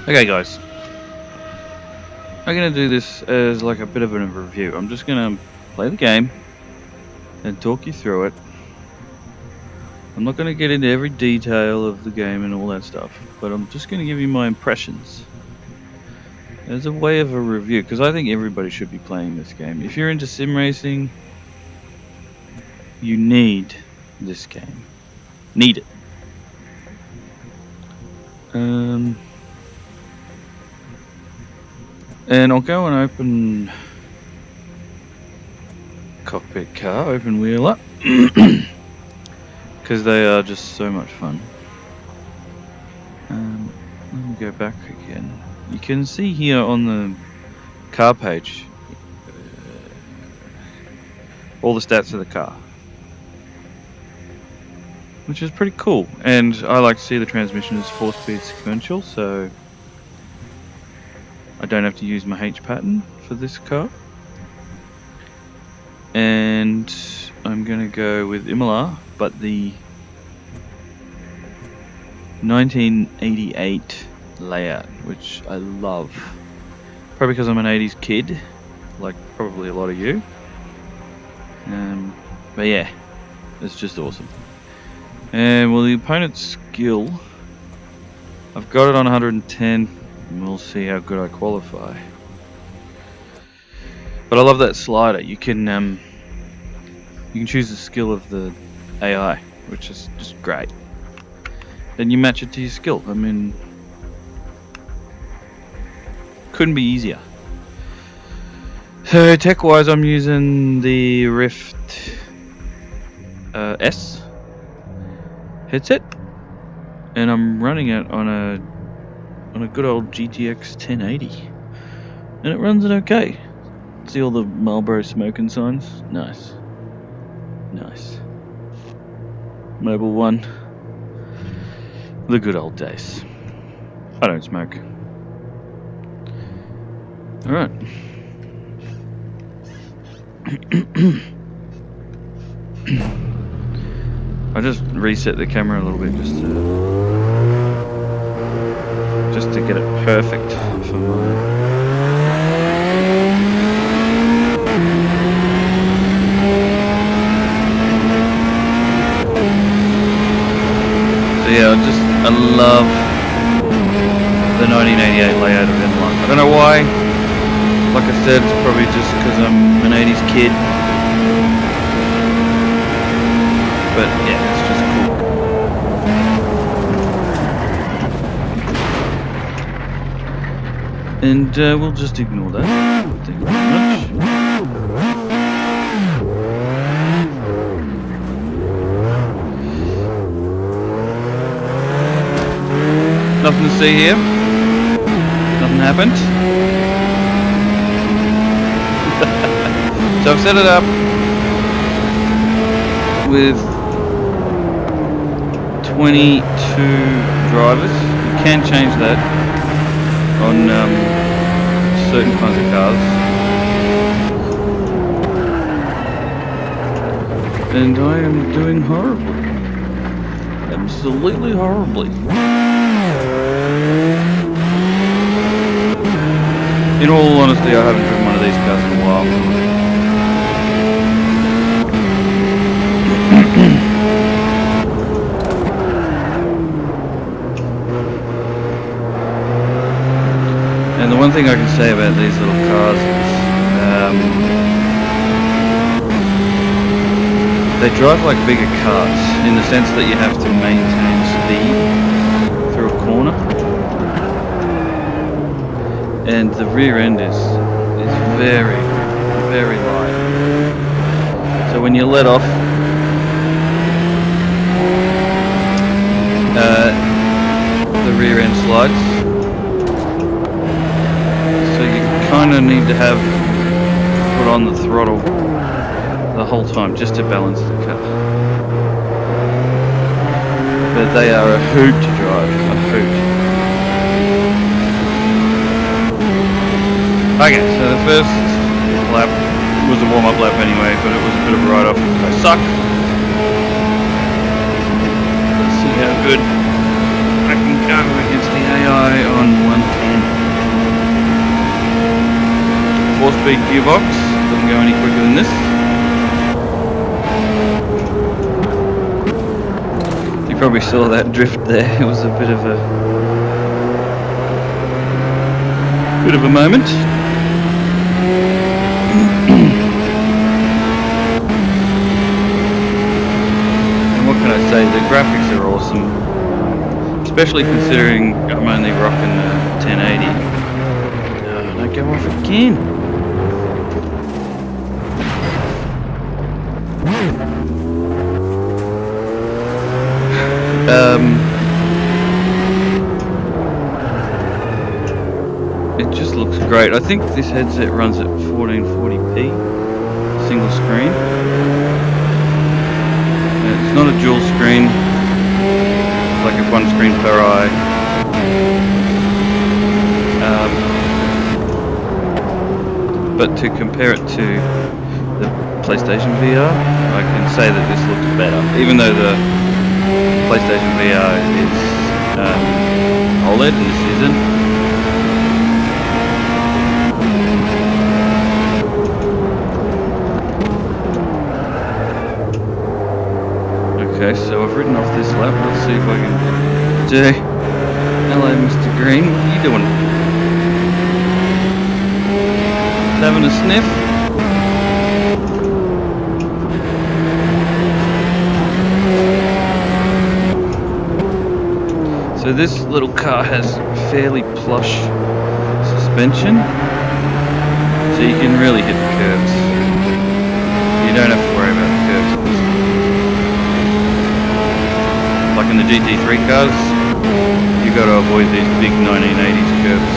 Okay guys, I'm going to do this as like a bit of a review. I'm just going to play the game and talk you through it. I'm not going to get into every detail of the game and all that stuff, but I'm just going to give you my impressions as a way of a review, because I think everybody should be playing this game. If you're into sim racing, you need this game. Need it. And I'll go and open cockpit car, open wheel up, because they are just so much fun. Let me go back again. You can see here on the car page all the stats of the car, which is pretty cool. And I like to see the transmission is 4-speed sequential, so I don't have to use my H pattern for this car. And I'm gonna go with Imola, but the 1988 layout, which I love. Probably because I'm an 80s kid, like probably a lot of you. But yeah, it's just awesome. And well, the opponent's skill, I've got it on 110, and we'll see how good I qualify. But I love that slider. You can choose the skill of the AI, which is just great. Then you match it to your skill. I mean, couldn't be easier. So tech-wise, I'm using the Rift S headset, and I'm running it on a good old GTX 1080, and it runs it okay. See all the Marlboro smoking signs? Nice. Nice. Mobile One. The good old days. I don't smoke. Alright. I just reset the camera a little bit just to get it perfect for my... So yeah, I love the 1988 layout of Imola. I don't know why. Like I said, it's probably just because I'm an 80s kid. But yeah, it's just cool. And we'll just ignore that. Thank you very much. Nothing to see here. Nothing happened. So I've set it up with 22 drivers. You can change that on certain kinds of cars. And I am doing horribly. Absolutely horribly. In all honesty, I haven't driven one of these cars in a while. And the one thing I can say about these little cars is they drive like bigger cars in the sense that you have to maintain speed through a corner. And the rear end is very, very light. So when you let off, the rear end slides. So you kind of need to have foot on the throttle the whole time just to balance the car. But they are a hoot to drive, a hoot. Okay, so the first lap was a warm-up lap anyway, but it was a bit of a write-off because I suck. Let's see how good I can go against the AI on 110. 4-speed gearbox. Doesn't go any quicker than this. You probably saw that drift there. It was a bit of a moment. And what can I say? The graphics are awesome, especially considering I'm only rocking the 1080. Oh, don't go off again. It just looks great. I think this headset runs at 1440p, single screen. It's not a dual screen, like a one screen per eye. But to compare it to the PlayStation VR, I can say that this looks better, even though the PlayStation VR is OLED and this isn't. Okay, so I've written off this lap. Let's see if I can do. Hello, Mr. Green. What are you doing? Having a sniff? So this little car has fairly plush suspension, so you can really hit the curves. You don't have to worry about the curves. Like in the GT3 cars, you got to avoid these big 1980s curves.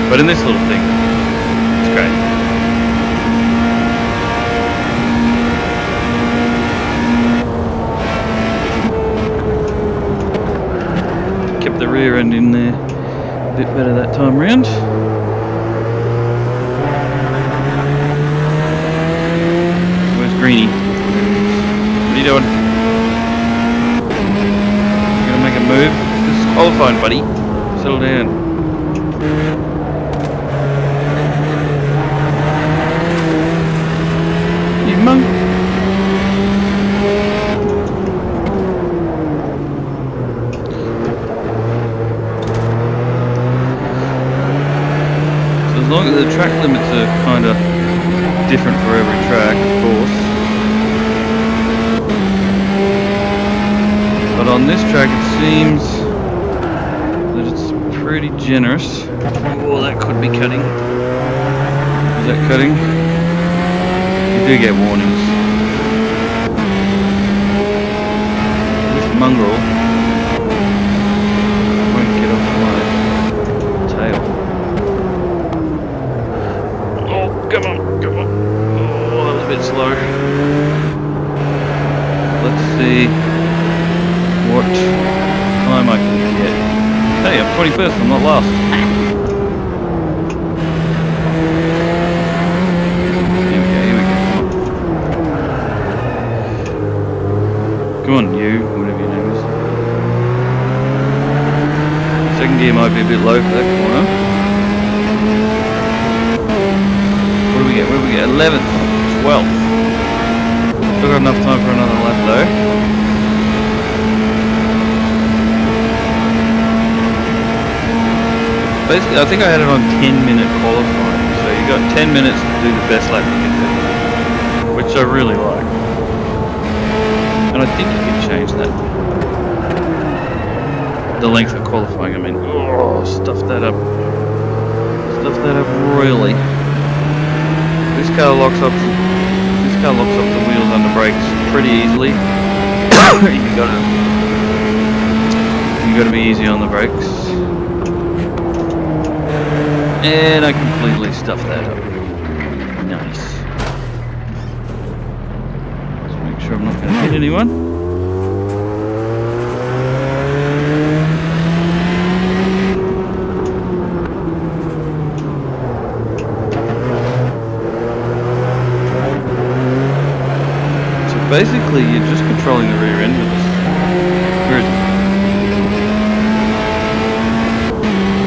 But in this little thing, it's great. Kept the rear end in there a bit better that time round. Where's Greenie? What are you doing? You gonna make a move? This is qualifying, buddy. Settle down. You monk. So as long as the track limits are kind of different for every track, of course. But on this track it seems that it's pretty generous. Oh, that could be cutting. Is that cutting? You do get warnings. This mongrel won't get off my tail. Oh, come on, come on. Oh, that was a bit slow. Let's see what time I can get. Hey, I'm 21st, I'm not last. Here we go. Come on, you, whatever your name is. Second gear might be a bit low for that corner. What do we get? 11th, 12th. Still got enough time for another lap though. Basically, I think I had it on 10-minute qualifying, so you got 10 minutes to do the best lap you can do, which I really like. And I think you can change that. The length of qualifying, I mean, oh, stuff that up royally. This car locks up the wheels on the brakes pretty easily. you gotta be easy on the brakes. And I completely stuffed that up. Nice. Let's make sure I'm not gonna hit anyone. Basically, you're just controlling the rear end of this.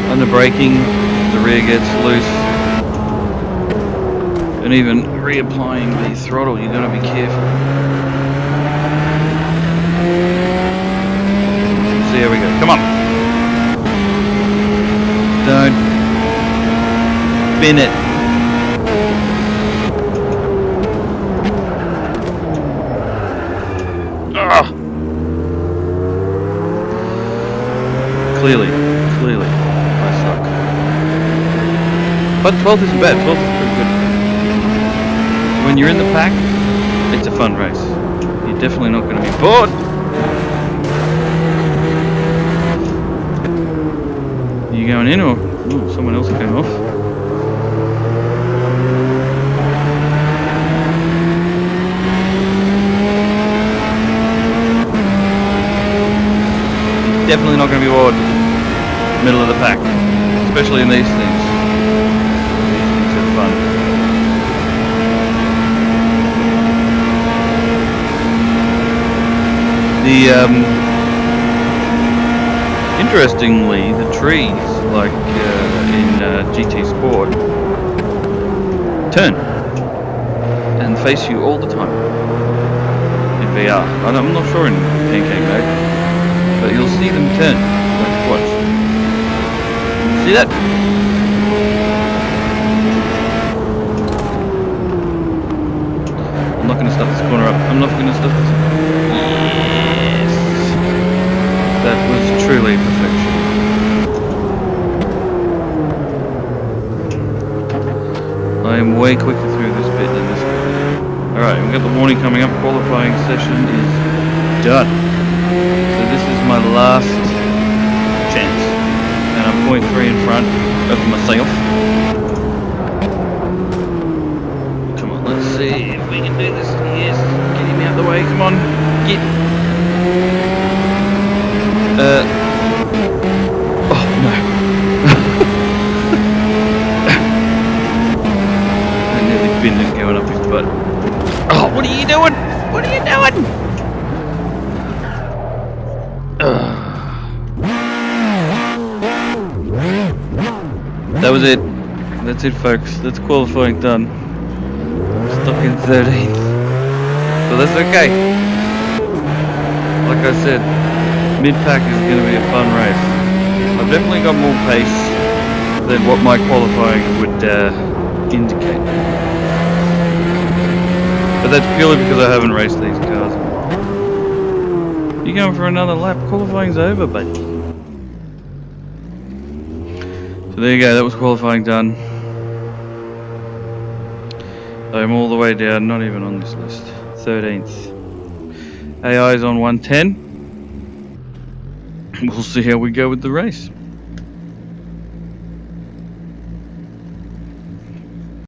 And the brake braking, the rear gets loose, and even reapplying the throttle, you gotta be careful. See how we go. Come on. Don't spin it. Ah. Clearly, I suck. But 12th isn't bad. 12th is pretty good. When you're in the pack, it's a fun race. You're definitely not going to be bored. You going in, or ooh, someone else came off? Definitely not going to be bored. Middle of the pack, especially in these things. These things are fun. Interestingly, the trees, like in GT Sport, turn and face you all the time in VR. I'm not sure in pancake mode, but you'll see them turn. Like, watch. See that? I'm not going to stuff this corner up. I'm not going to stuff this. Yes! That was truly perfection. I am way quicker through this bit than this bit. Alright, we've got the warning coming up. Qualifying session is done. So this is my last chance. And I'm 0.3 in front of myself. Come on, let's see if we can do this. Yes, get him out of the way. Come on, get. Oh no. I nearly binned it going up his butt. Oh, what are you doing? What are you doing? That was it. That's it, folks. That's qualifying done. I'm stuck in 13th. So that's okay. Like I said, mid-pack is going to be a fun race. I've definitely got more pace than what my qualifying would indicate. But that's purely because I haven't raced these cars in a while. You going for another lap? Qualifying's over, buddy. So there you go, that was qualifying done. I'm all the way down, not even on this list. 13th. AI is on 110. We'll see how we go with the race.